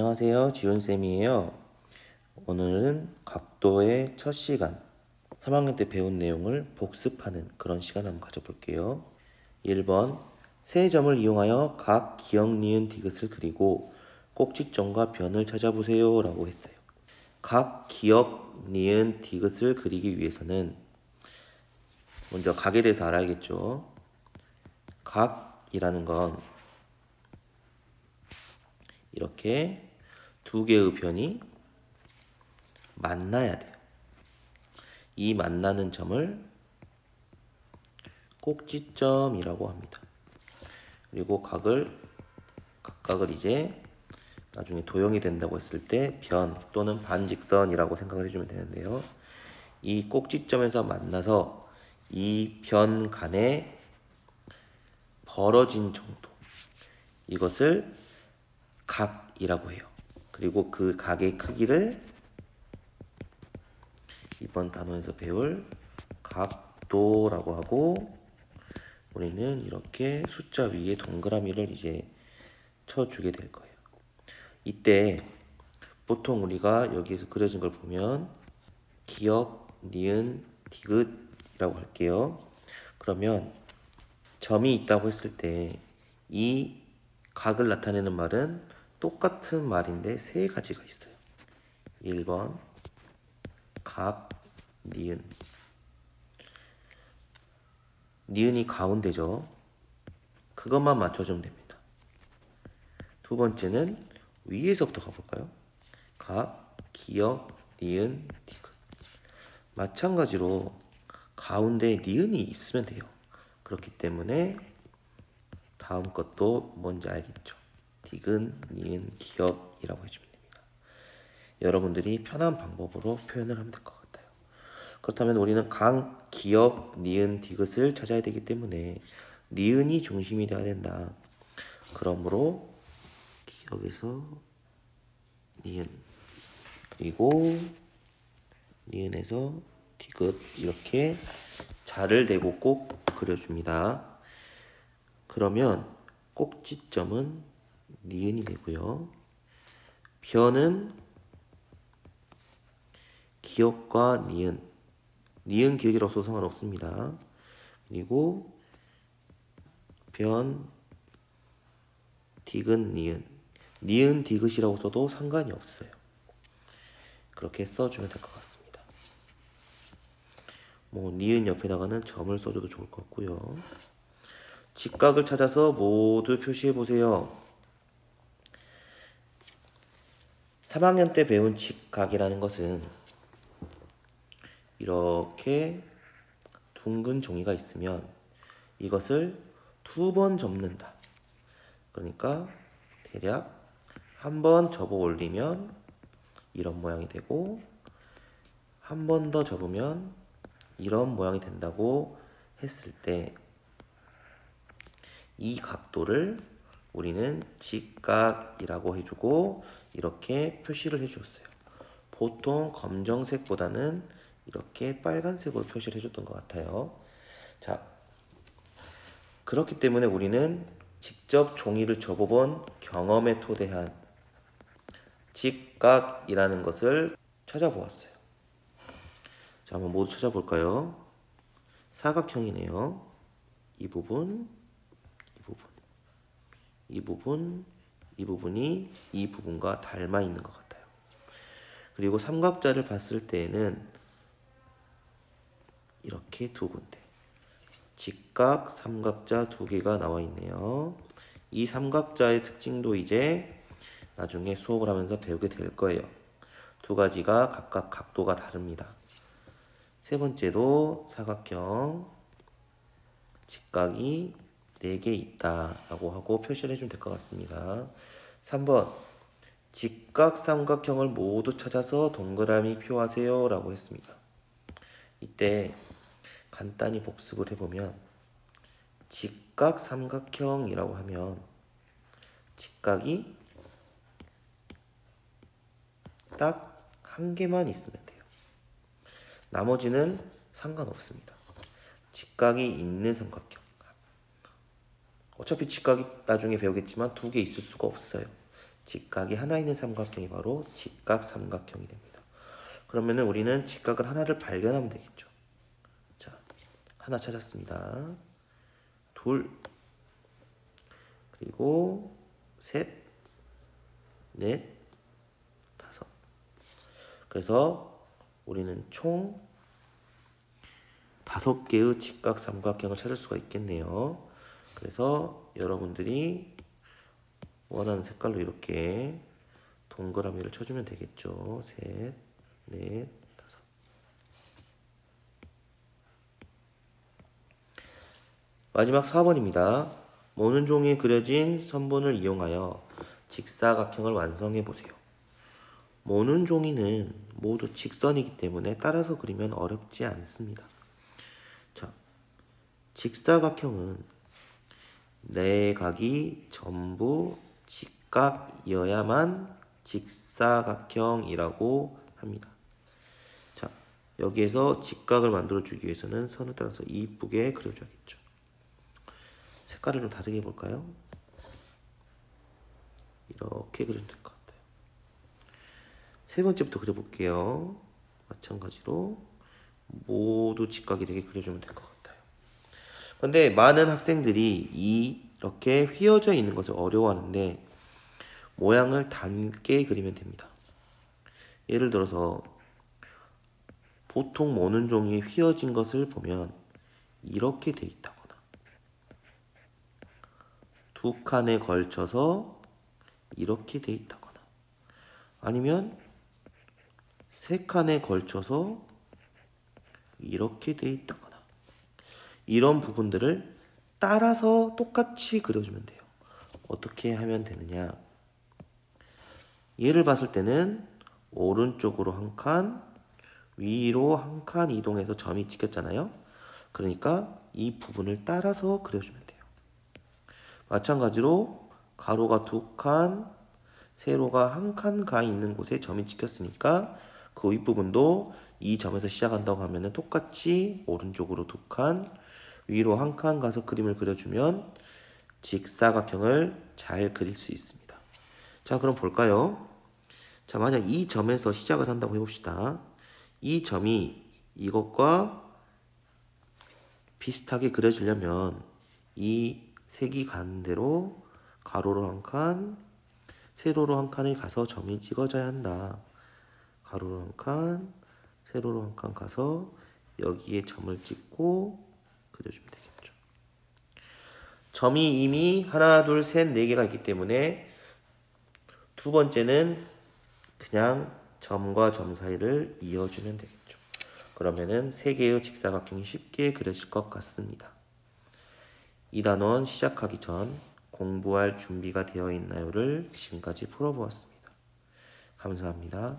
안녕하세요. 지훈쌤이에요. 오늘은 각도의 첫 시간, 3학년 때 배운 내용을 복습하는 그런 시간 한번 가져볼게요. 1번, 세 점을 이용하여 각 기역, 니은, 디귿을 그리고 꼭지점과 변을 찾아보세요 라고 했어요. 각 기역, 니은, 디귿을 그리기 위해서는 먼저 각에 대해서 알아야겠죠. 각이라는 건 이렇게 두 개의 변이 만나야 돼요. 이 만나는 점을 꼭지점이라고 합니다. 그리고 각각을 이제 나중에 도형이 된다고 했을 때 변 또는 반직선이라고 생각을 해주면 되는데요. 이 꼭지점에서 만나서 이 변 간에 벌어진 정도, 이것을 각이라고 해요. 그리고 그 각의 크기를 이번 단원에서 배울 각도라고 하고, 우리는 이렇게 숫자 위에 동그라미를 이제 쳐주게 될 거예요. 이때 보통 우리가 여기에서 그려진 걸 보면 기역, 니은, 디귿이라고 할게요. 그러면 점이 있다고 했을 때 이 각을 나타내는 말은 똑같은 말인데 세 가지가 있어요. 1번 각, 니은. 니은이 가운데죠. 그것만 맞춰주면 됩니다. 두 번째는 위에서부터 가볼까요? 각, 기역, 니은, 디귿. 마찬가지로 가운데에 니은이 있으면 돼요. 그렇기 때문에 다음 것도 뭔지 알겠죠? 디귿, 니은, 기역이라고 해주면 됩니다. 여러분들이 편한 방법으로 표현을 하면 될 것 같아요. 그렇다면 우리는 각, 기역, 니은, 디귿을 찾아야 되기 때문에 니은이 중심이 되어야 된다. 그러므로 기역에서 니은, 그리고 니은에서 디귿, 이렇게 자를 대고 꼭 그려줍니다. 그러면 꼭지점은 니은이 되고요. 변은 기역과 니은, 기역이라고 써도 상관없습니다. 그리고 변, 디귿, 니은, 디귿이라고 써도 상관이 없어요. 그렇게 써주면 될 것 같습니다. 니은 옆에다가는 점을 써줘도 좋을 것 같고요. 직각을 찾아서 모두 표시해 보세요. 3학년 때 배운 직각이라는 것은 이렇게 둥근 종이가 있으면 이것을 두 번 접는다. 그러니까 대략 한 번 접어 올리면 이런 모양이 되고, 한 번 더 접으면 이런 모양이 된다고 했을 때 이 각도를 우리는 직각이라고 해주고 이렇게 표시를 해주었어요. 보통 검정색보다는 이렇게 빨간색으로 표시를 해줬던 것 같아요. 자, 그렇기 때문에 우리는 직접 종이를 접어본 경험에 토대한 직각이라는 것을 찾아보았어요. 자, 한번 모두 찾아볼까요? 사각형이네요. 이 부분, 이 부분, 이 부분, 이 부분이 이 부분과 닮아 있는 것 같아요. 그리고 삼각자를 봤을 때에는 이렇게 두 군데, 직각, 삼각자 두 개가 나와 있네요. 이 삼각자의 특징도 이제 나중에 수업을 하면서 배우게 될 거예요. 두 가지가 각각 각도가 다릅니다. 세 번째도 사각형, 직각이 4개 있다라고 하고 표시를 해주면 될 것 같습니다. 3번, 직각 삼각형을 모두 찾아서 동그라미 표하세요 라고 했습니다. 이때 간단히 복습을 해보면 직각 삼각형이라고 하면 직각이 딱 한 개만 있으면 돼요. 나머지는 상관없습니다. 직각이 있는 삼각형. 어차피 직각이 나중에 배우겠지만 두 개 있을 수가 없어요. 직각이 하나 있는 삼각형이 바로 직각삼각형이 됩니다. 그러면은 우리는 직각을 하나를 발견하면 되겠죠. 자, 하나 찾았습니다. 둘, 그리고 셋, 넷, 다섯. 그래서 우리는 총 5개의 직각삼각형을 찾을 수가 있겠네요. 그래서 여러분들이 원하는 색깔로 이렇게 동그라미를 쳐주면 되겠죠. 셋, 넷, 다섯. 마지막 4번입니다. 모는 종이에 그려진 선분을 이용하여 직사각형을 완성해 보세요. 모는 종이는 모두 직선이기 때문에 따라서 그리면 어렵지 않습니다. 자, 직사각형은 내각이 전부 직각이어야만 직사각형이라고 합니다. 자, 여기에서 직각을 만들어주기 위해서는 선을 따라서 이쁘게 그려줘야겠죠. 색깔을 좀 다르게 해볼까요? 이렇게 그려도 될 것 같아요. 세 번째부터 그려볼게요. 마찬가지로 모두 직각이 되게 그려주면 될 것 같아요. 근데 많은 학생들이 이렇게 휘어져 있는 것을 어려워하는데 모양을 닮게 그리면 됩니다. 예를 들어서 보통 모는 종이에 휘어진 것을 보면 이렇게 돼 있다거나 두 칸에 걸쳐서 이렇게 돼 있다거나 아니면 세 칸에 걸쳐서 이렇게 돼 있다거나 이런 부분들을 따라서 똑같이 그려주면 돼요. 어떻게 하면 되느냐? 얘를 봤을 때는 오른쪽으로 한 칸, 위로 한 칸 이동해서 점이 찍혔잖아요. 그러니까 이 부분을 따라서 그려주면 돼요. 마찬가지로 가로가 두 칸, 세로가 한 칸 가 있는 곳에 점이 찍혔으니까 그 윗부분도 이 점에서 시작한다고 하면 똑같이 오른쪽으로 두 칸, 위로 한 칸 가서 그림을 그려주면 직사각형을 잘 그릴 수 있습니다. 자, 그럼 볼까요? 자, 만약 이 점에서 시작을 한다고 해봅시다. 이 점이 이것과 비슷하게 그려지려면 이 색이 가는 대로 가로로 한 칸, 세로로 한 칸에 가서 점이 찍어져야 한다. 가로로 한 칸, 세로로 한 칸 가서 여기에 점을 찍고 그려주면 되겠죠. 점이 이미 하나, 둘, 셋, 네 개가 있기 때문에 두 번째는 그냥 점과 점 사이를 이어주면 되겠죠. 그러면은 세 개의 직사각형이 쉽게 그려질 것 같습니다. 2단원 시작하기 전 공부할 준비가 되어 있나요를 지금까지 풀어보았습니다. 감사합니다.